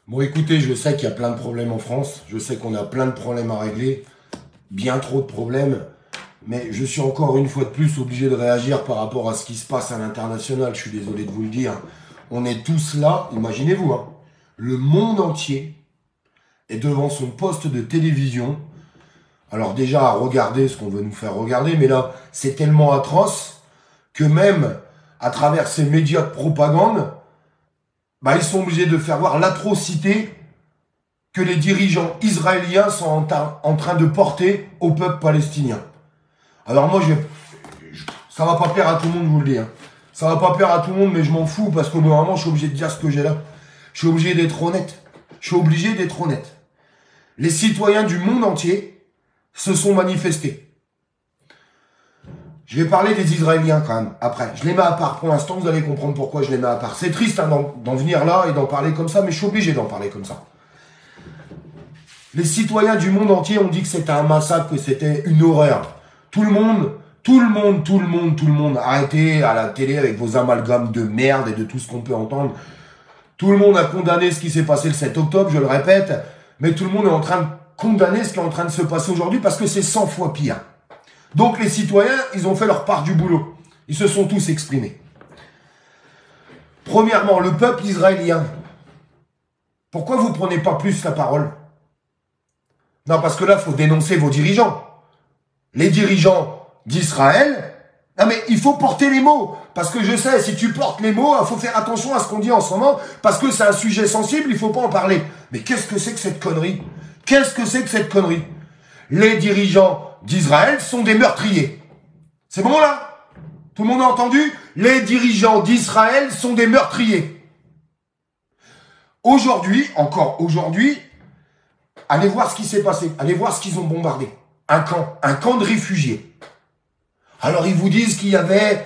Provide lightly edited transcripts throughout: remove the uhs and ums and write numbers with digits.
Bon, écoutez, je sais qu'il y a plein de problèmes en France. Je sais qu'on a plein de problèmes à régler. Bien trop de problèmes. Mais je suis encore une fois de plus obligé de réagir par rapport à ce qui se passe à l'international. Je suis désolé de vous le dire. On est tous là, imaginez-vous, hein. Le monde entier est devant son poste de télévision. Alors déjà, à regarder ce qu'on veut nous faire regarder. Mais là, c'est tellement atroce que même à travers ces médias de propagande, ils sont obligés de faire voir l'atrocité que les dirigeants israéliens sont en train de porter au peuple palestinien. Alors moi, ça va pas plaire à tout le monde, je vous le dis. Ça va pas plaire à tout le monde, mais je m'en fous parce que normalement, je suis obligé de dire ce que j'ai là. Je suis obligé d'être honnête. Je suis obligé d'être honnête. Les citoyens du monde entier se sont manifestés. Je vais parler des Israéliens quand même, après. Je les mets à part pour l'instant, vous allez comprendre pourquoi je les mets à part. C'est triste d'en venir là et d'en parler comme ça, mais je suis obligé d'en parler comme ça. Les citoyens du monde entier ont dit que c'était un massacre, que c'était une horreur. Tout le monde, arrêtez à la télé avec vos amalgames de merde et de tout ce qu'on peut entendre. Tout le monde a condamné ce qui s'est passé le 7 octobre, je le répète, mais tout le monde est en train de condamner ce qui est en train de se passer aujourd'hui parce que c'est 100 fois pire. Donc les citoyens, ils ont fait leur part du boulot. Ils se sont tous exprimés. Premièrement, le peuple israélien. Pourquoi vous prenez pas plus la parole? Non, parce que là, il faut dénoncer vos dirigeants. Les dirigeants d'Israël. Non, mais il faut porter les mots. Parce que je sais, si tu portes les mots, il faut faire attention à ce qu'on dit en ce moment. Parce que c'est un sujet sensible, il faut pas en parler. Mais qu'est-ce que c'est que cette connerie? Qu'est-ce que c'est que cette connerie? Les dirigeants d'Israël sont des meurtriers. C'est bon là? Tout le monde a entendu? Les dirigeants d'Israël sont des meurtriers. Aujourd'hui, encore aujourd'hui, allez voir ce qui s'est passé. Allez voir ce qu'ils ont bombardé. Un camp de réfugiés. Alors ils vous disent qu'il y avait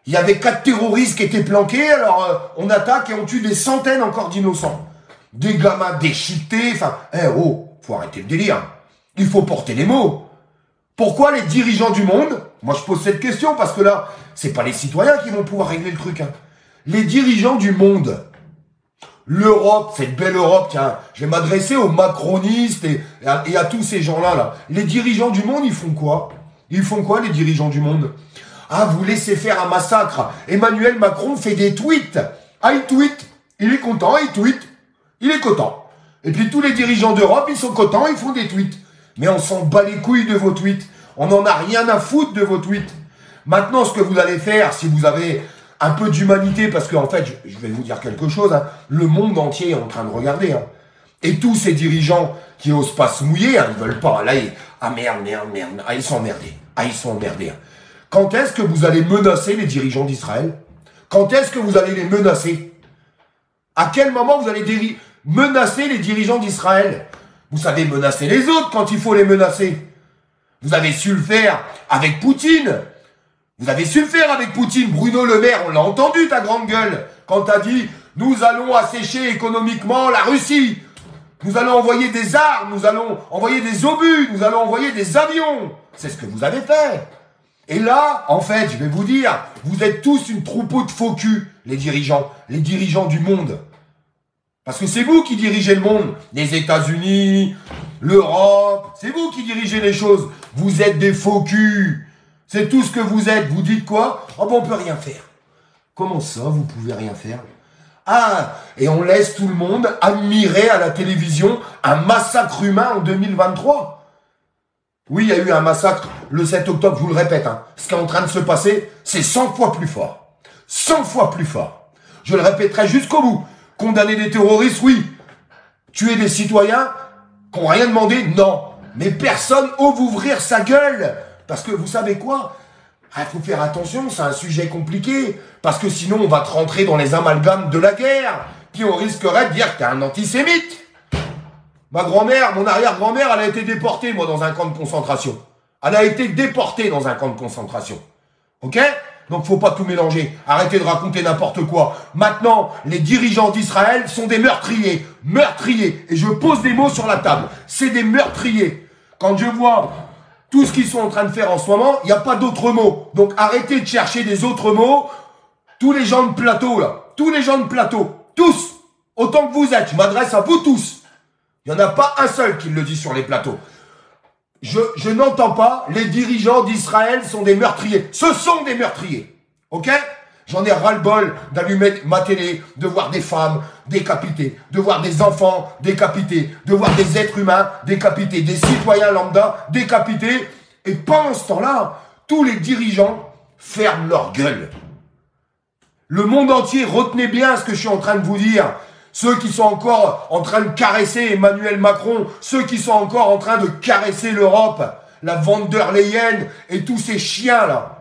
4 terroristes qui étaient planqués. Alors on attaque et on tue des centaines encore d'innocents. Des gamins déchiquetés. Enfin, faut arrêter le délire. Il faut porter les mots. Pourquoi les dirigeants du monde, moi je pose cette question parce que là, c'est pas les citoyens qui vont pouvoir régler le truc. Les dirigeants du monde, l'Europe, cette belle Europe, tiens, je vais m'adresser aux macronistes et à tous ces gens-là. Là. Les dirigeants du monde, ils font quoi? Ils font quoi les dirigeants du monde? Ah, vous laissez faire un massacre. Emmanuel Macron fait des tweets. Ah, il tweet. Il est content, il tweet. Il est content. Et puis tous les dirigeants d'Europe, ils sont contents, ils font des tweets. Mais on s'en bat les couilles de vos tweets. On n'en a rien à foutre de vos tweets. Maintenant, ce que vous allez faire, si vous avez un peu d'humanité, parce qu'en fait, je vais vous dire quelque chose, le monde entier est en train de regarder. Et tous ces dirigeants qui n'osent pas se mouiller, ils veulent pas. Là, merde. Ah, ils sont emmerdés. Quand est-ce que vous allez menacer les dirigeants d'Israël? Quand est-ce que vous allez les menacer? À quel moment vous allez menacer les dirigeants d'Israël? Vous savez menacer les autres quand il faut les menacer. Vous avez su le faire avec Poutine. Bruno Le Maire, on l'a entendu, ta grande gueule, quand t'as dit « Nous allons assécher économiquement la Russie. Nous allons envoyer des armes, nous allons envoyer des obus, nous allons envoyer des avions. » C'est ce que vous avez fait. Et là, en fait, je vais vous dire, vous êtes tous une troupeau de faux culs, les dirigeants du monde. Parce que c'est vous qui dirigez le monde. Les États-Unis, l'Europe, c'est vous qui dirigez les choses. Vous êtes des faux culs. C'est tout ce que vous êtes. Vous dites quoi? Oh ben on peut rien faire. Comment ça, vous pouvez rien faire? Ah, et on laisse tout le monde admirer à la télévision un massacre humain en 2023. Oui, il y a eu un massacre le 7 octobre, je vous le répète. Ce qui est en train de se passer, c'est 100 fois plus fort. 100 fois plus fort. Je le répéterai jusqu'au bout. Condamner des terroristes, oui. Tuer des citoyens qui n'ont rien demandé, non. Mais personne ose ouvrir sa gueule. Parce que vous savez quoi? Il faut faire attention, c'est un sujet compliqué. Parce que sinon, on va te rentrer dans les amalgames de la guerre. Puis on risquerait de dire que t'es un antisémite. Ma grand-mère, mon arrière-grand-mère, elle a été déportée, moi, dans un camp de concentration. Elle a été déportée dans un camp de concentration. Ok? Donc faut pas tout mélanger. Arrêtez de raconter n'importe quoi. Maintenant, les dirigeants d'Israël sont des meurtriers. Meurtriers. Et je pose des mots sur la table. C'est des meurtriers. Quand je vois tout ce qu'ils sont en train de faire en ce moment, il n'y a pas d'autres mots. Donc arrêtez de chercher des autres mots. Tous les gens de plateau, là. Tous les gens de plateau. Tous. autant que vous êtes, je m'adresse à vous tous. Il n'y en a pas un seul qui le dit sur les plateaux. Je n'entends pas, les dirigeants d'Israël sont des meurtriers. Ce sont des meurtriers. Ok? J'en ai ras-le-bol d'allumer ma télé, de voir des femmes décapitées, de voir des enfants décapités, de voir des êtres humains décapités, des citoyens lambda décapités. Et pendant ce temps-là, tous les dirigeants ferment leur gueule. Le monde entier, retenez bien ce que je suis en train de vous dire. Ceux qui sont encore en train de caresser Emmanuel Macron, ceux qui sont encore en train de caresser l'Europe, la von der Leyen et tous ces chiens-là.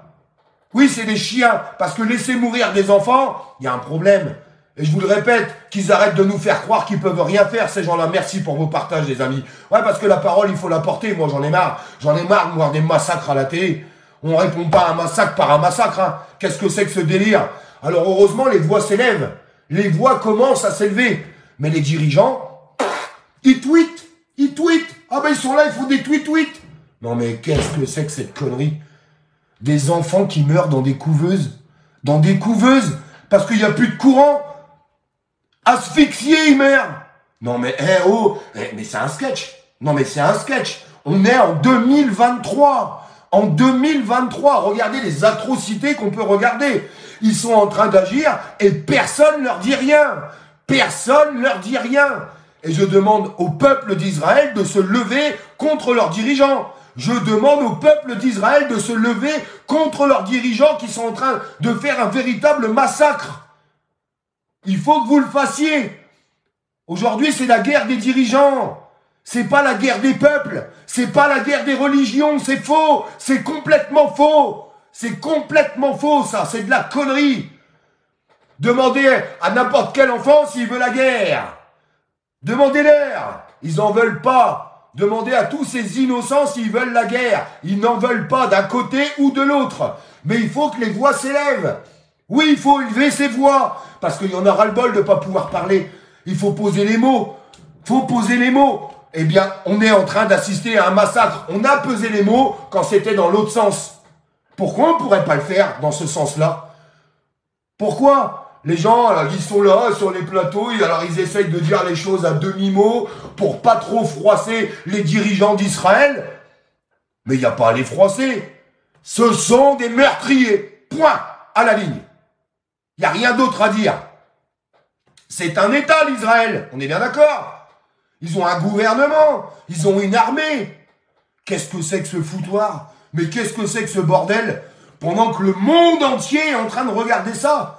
Oui, c'est des chiens, parce que laisser mourir des enfants, il y a un problème. Et je vous le répète, qu'ils arrêtent de nous faire croire qu'ils peuvent rien faire, ces gens-là. Merci pour vos partages, les amis. Ouais, parce que la parole, il faut la porter. Moi, j'en ai marre. J'en ai marre de voir des massacres à la télé. On répond pas à un massacre par un massacre, hein. Qu'est-ce que c'est que ce délire? Alors, heureusement, les voix s'élèvent. Les voix commencent à s'élever. Mais les dirigeants, ils tweetent. Ils tweetent. Ah ben, ils sont là, ils font des tweets. Non, mais qu'est-ce que c'est que cette connerie? Des enfants qui meurent dans des couveuses. Dans des couveuses. Parce qu'il n'y a plus de courant. Asphyxiés, ils meurent. Non, mais, mais c'est un sketch. Non, mais c'est un sketch. On est en 2023. En 2023. Regardez les atrocités qu'on peut regarder. Ils sont en train d'agir et personne ne leur dit rien. Personne ne leur dit rien. Et je demande au peuple d'Israël de se lever contre leurs dirigeants. Je demande au peuple d'Israël de se lever contre leurs dirigeants qui sont en train de faire un véritable massacre. Il faut que vous le fassiez. Aujourd'hui, c'est la guerre des dirigeants. C'est pas la guerre des peuples. C'est pas la guerre des religions. C'est faux. C'est complètement faux. C'est complètement faux, ça. C'est de la connerie. Demandez à n'importe quel enfant s'il veut la guerre. Demandez-leur. Ils n'en veulent pas. Demandez à tous ces innocents s'ils veulent la guerre. Ils n'en veulent pas d'un côté ou de l'autre. Mais il faut que les voix s'élèvent. Oui, il faut élever ces voix. Parce qu'il y en a ras-le-bol de ne pas pouvoir parler. Il faut poser les mots. Faut poser les mots. Eh bien, on est en train d'assister à un massacre. On a pesé les mots quand c'était dans l'autre sens. Pourquoi on ne pourrait pas le faire dans ce sens-là? Pourquoi? Les gens, ils sont là, sur les plateaux, et alors ils essayent de dire les choses à demi-mot pour pas trop froisser les dirigeants d'Israël. Mais il n'y a pas à les froisser. Ce sont des meurtriers. Point. À la ligne. Il n'y a rien d'autre à dire. C'est un État, l'Israël. On est bien d'accord? Ils ont un gouvernement. Ils ont une armée. Qu'est-ce que c'est que ce foutoir? Mais qu'est-ce que c'est que ce bordel? Pendant que le monde entier est en train de regarder ça.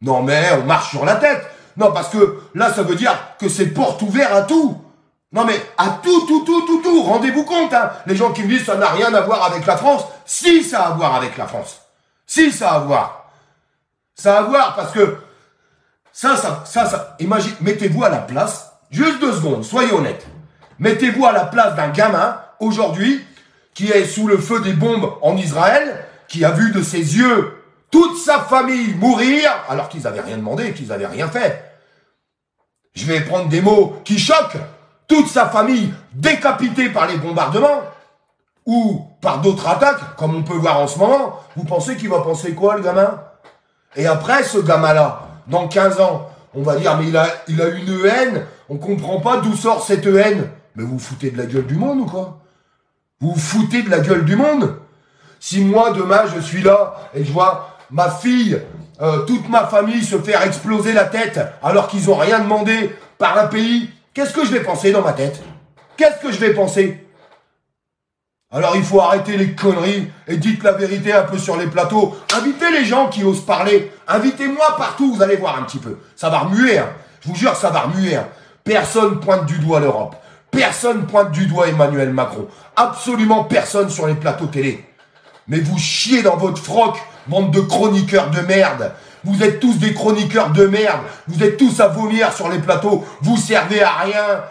Non mais on marche sur la tête. Non parce que là ça veut dire que c'est porte ouverte à tout. Non mais à tout. Rendez-vous compte, hein. Les gens qui me disent ça n'a rien à voir avec la France. Si ça a à voir avec la France. Si ça a à voir. Ça a à voir parce que ça, imagine, mettez-vous à la place, juste 2 secondes, soyez honnêtes. Mettez-vous à la place d'un gamin, aujourd'hui, qui est sous le feu des bombes en Israël, qui a vu de ses yeux toute sa famille mourir, alors qu'ils n'avaient rien demandé, qu'ils n'avaient rien fait. Je vais prendre des mots qui choquent. Toute sa famille décapitée par les bombardements, ou par d'autres attaques, comme on peut voir en ce moment. Vous pensez qu'il va penser quoi, le gamin? Et après, ce gamin-là, dans 15 ans, on va dire, mais il a une haine, on comprend pas d'où sort cette haine. Mais vous vous foutez de la gueule du monde ou quoi? Vous vous foutez de la gueule du monde? Si moi, demain, je suis là et je vois ma fille, toute ma famille se faire exploser la tête alors qu'ils n'ont rien demandé par un pays, qu'est-ce que je vais penser dans ma tête? Qu'est-ce que je vais penser? Alors il faut arrêter les conneries et dites la vérité un peu sur les plateaux. Invitez les gens qui osent parler. Invitez-moi partout, vous allez voir un petit peu. Ça va remuer, hein. Je vous jure, ça va remuer. Hein. Personne pointe du doigt l'Europe. Personne pointe du doigt Emmanuel Macron. Absolument personne sur les plateaux télé. Mais vous chiez dans votre froc, bande de chroniqueurs de merde. Vous êtes tous des chroniqueurs de merde. Vous êtes tous à vomir sur les plateaux. Vous servez à rien.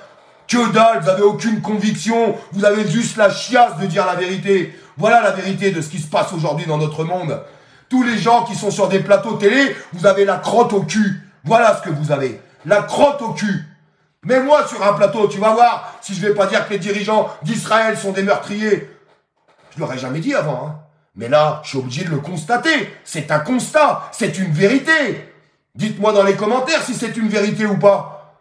Que dalle, vous n'avez aucune conviction. Vous avez juste la chiasse de dire la vérité. Voilà la vérité de ce qui se passe aujourd'hui dans notre monde. Tous les gens qui sont sur des plateaux télé, vous avez la crotte au cul. Voilà ce que vous avez. La crotte au cul. Mais moi, sur un plateau, tu vas voir, si je vais pas dire que les dirigeants d'Israël sont des meurtriers. Je l'aurais jamais dit avant, hein. Mais là, je suis obligé de le constater. C'est un constat. C'est une vérité. Dites-moi dans les commentaires si c'est une vérité ou pas.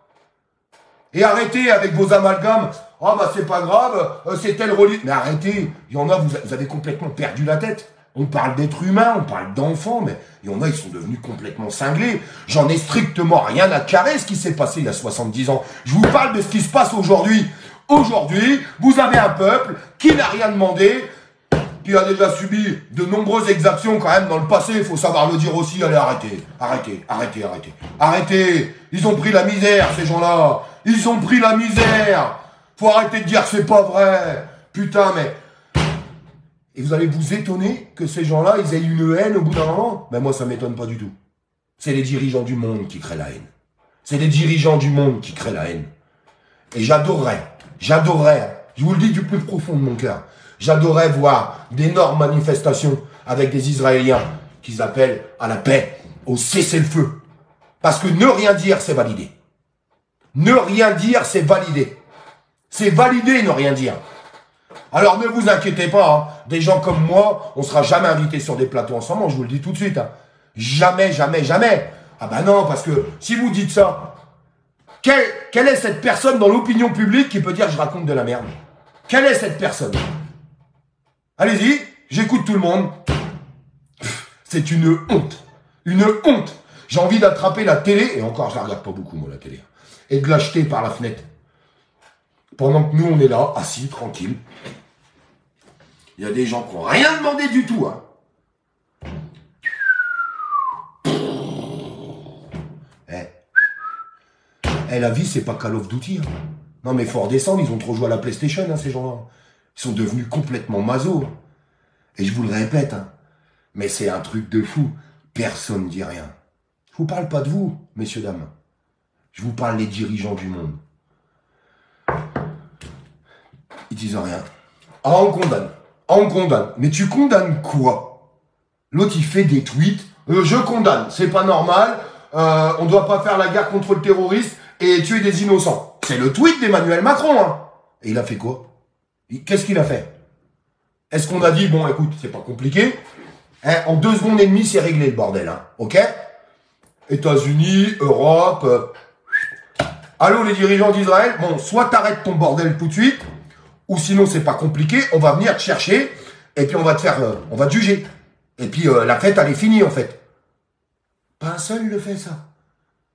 Et arrêtez avec vos amalgames. Ah bah c'est pas grave, c'est tel religion. Mais arrêtez, il y en a, vous avez complètement perdu la tête. On parle d'êtres humains, on parle d'enfants, mais il y en a, ils sont devenus complètement cinglés. J'en ai strictement rien à carrer ce qui s'est passé il y a 70 ans. Je vous parle de ce qui se passe aujourd'hui. Aujourd'hui, vous avez un peuple qui n'a rien demandé, qui a déjà subi de nombreuses exactions quand même dans le passé, il faut savoir le dire aussi. Allez, arrêtez, arrêtez, arrêtez, arrêtez. Arrêtez, ils ont pris la misère, ces gens-là. Ils ont pris la misère. Faut arrêter de dire que c'est pas vrai. Putain, mais... Et vous allez vous étonner que ces gens-là, ils aient une haine au bout d'un moment. Mais moi, ça m'étonne pas du tout. C'est les dirigeants du monde qui créent la haine. C'est les dirigeants du monde qui créent la haine. Et j'adorerais, je vous le dis du plus profond de mon cœur, j'adorerais voir d'énormes manifestations avec des Israéliens qu'ils appellent à la paix, au cessez-le-feu. Parce que ne rien dire, c'est validé. Ne rien dire, c'est validé. C'est validé, ne rien dire. Alors ne vous inquiétez pas, hein. Des gens comme moi, on sera jamais invités sur des plateaux ensemble, je vous le dis tout de suite. Hein. Jamais, jamais, jamais. Ah bah non, parce que si vous dites ça, quelle est cette personne dans l'opinion publique qui peut dire je raconte de la merde? Quelle est cette personne? Allez-y, j'écoute tout le monde. C'est une honte. Une honte. J'ai envie d'attraper la télé, et encore je la regarde pas beaucoup moi la télé, et de l'acheter par la fenêtre. Pendant que nous on est là, assis, tranquille. Il y a des gens qui n'ont rien demandé du tout. Hein. La vie, c'est pas Call of Duty. Hein. Non, mais faut redescendre, ils ont trop joué à la PlayStation, hein, ces gens-là. Ils sont devenus complètement maso. Hein. Et je vous le répète, hein, mais c'est un truc de fou. Personne ne dit rien. Je vous parle pas de vous, messieurs, dames. Je vous parle des dirigeants du monde. Ils disent rien. Ah, on condamne. Ah, on condamne. Mais tu condamnes quoi? L'autre, il fait des tweets. Je condamne. C'est pas normal. On doit pas faire la guerre contre le terrorisme et tuer des innocents. C'est le tweet d'Emmanuel Macron. Hein. Et il a fait quoi? Qu'est-ce qu'il a fait? Est-ce qu'on a dit, bon, écoute, c'est pas compliqué. Hein, en 2 secondes et demie, c'est réglé le bordel. Hein, ok? États-Unis, Europe. Allô, les dirigeants d'Israël? Bon, soit t'arrêtes ton bordel tout de suite, ou sinon c'est pas compliqué, on va venir te chercher, et puis on va te faire, on va te juger. Et puis la fête, elle est finie, en fait. Pas un seul le fait, ça.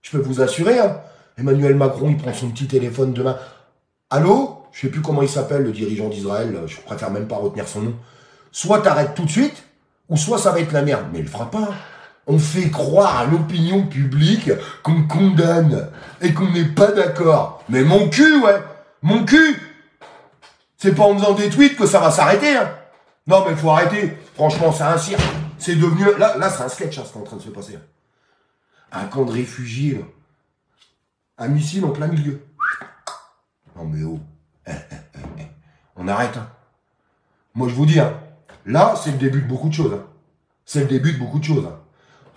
Je peux vous assurer, hein. Emmanuel Macron, il prend son petit téléphone demain. Allô? Je sais plus comment il s'appelle, le dirigeant d'Israël, je préfère même pas retenir son nom. Soit t'arrêtes tout de suite, ou soit ça va être la merde. Mais il le fera pas. On fait croire à l'opinion publique qu'on condamne, et qu'on n'est pas d'accord. Mais mon cul, ouais. Mon cul. C'est pas en faisant des tweets que ça va s'arrêter, hein. Non, mais faut arrêter. Franchement, c'est un cirque. C'est devenu... Là c'est un sketch, hein, ce qui est en train de se passer. Un camp de réfugiés, là. Un missile en plein milieu. Non, mais oh. On arrête, hein. Moi, je vous dis, hein. Là, c'est le début de beaucoup de choses, hein. C'est le début de beaucoup de choses, hein.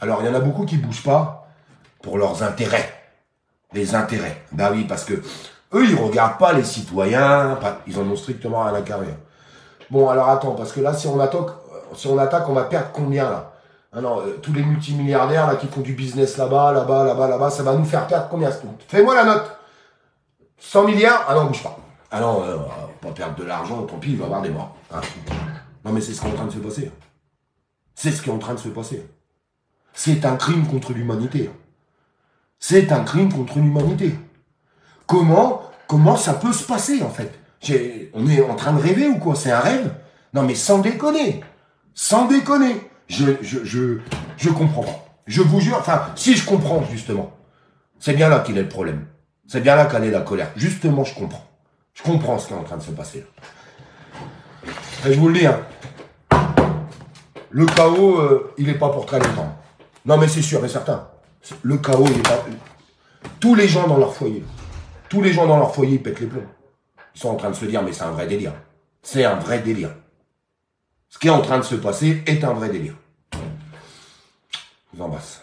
Alors, il y en a beaucoup qui bougent pas pour leurs intérêts. Les intérêts. Bah oui, parce que eux, ils regardent pas les citoyens. Ils en ont strictement rien à carrer. Bon, alors attends, parce que là, si on attaque, on va perdre combien, là? Ah non, tous les multimilliardaires, là, qui font du business là-bas, là-bas, là-bas, là-bas, ça va nous faire perdre combien, ce compte? Fais-moi la note. 100 milliards? Ah non, bouge pas. Ah non, pas perdre de l'argent, tant pis, il va y avoir des morts. Hein. Non, mais c'est ce qui est en train de se passer. C'est ce qui est en train de se passer. C'est un crime contre l'humanité. C'est un crime contre l'humanité. Comment ça peut se passer, en fait? On est en train de rêver ou quoi? C'est un rêve? Non, mais sans déconner. Sans déconner. Je comprends pas. Je vous jure, enfin, si je comprends, justement. C'est bien là qu'il est le problème. C'est bien là qu'elle est la colère. Justement, je comprends. Je comprends ce qui est en train de se passer. Et je vous le dis, hein. Le chaos, il n'est pas pour très longtemps. Non, mais c'est sûr et certain. Le chaos, il n'est pas... Tous les gens dans leur foyer, ils pètent les plombs. Ils sont en train de se dire, mais c'est un vrai délire. C'est un vrai délire. Ce qui est en train de se passer est un vrai délire. Je vous embrasse.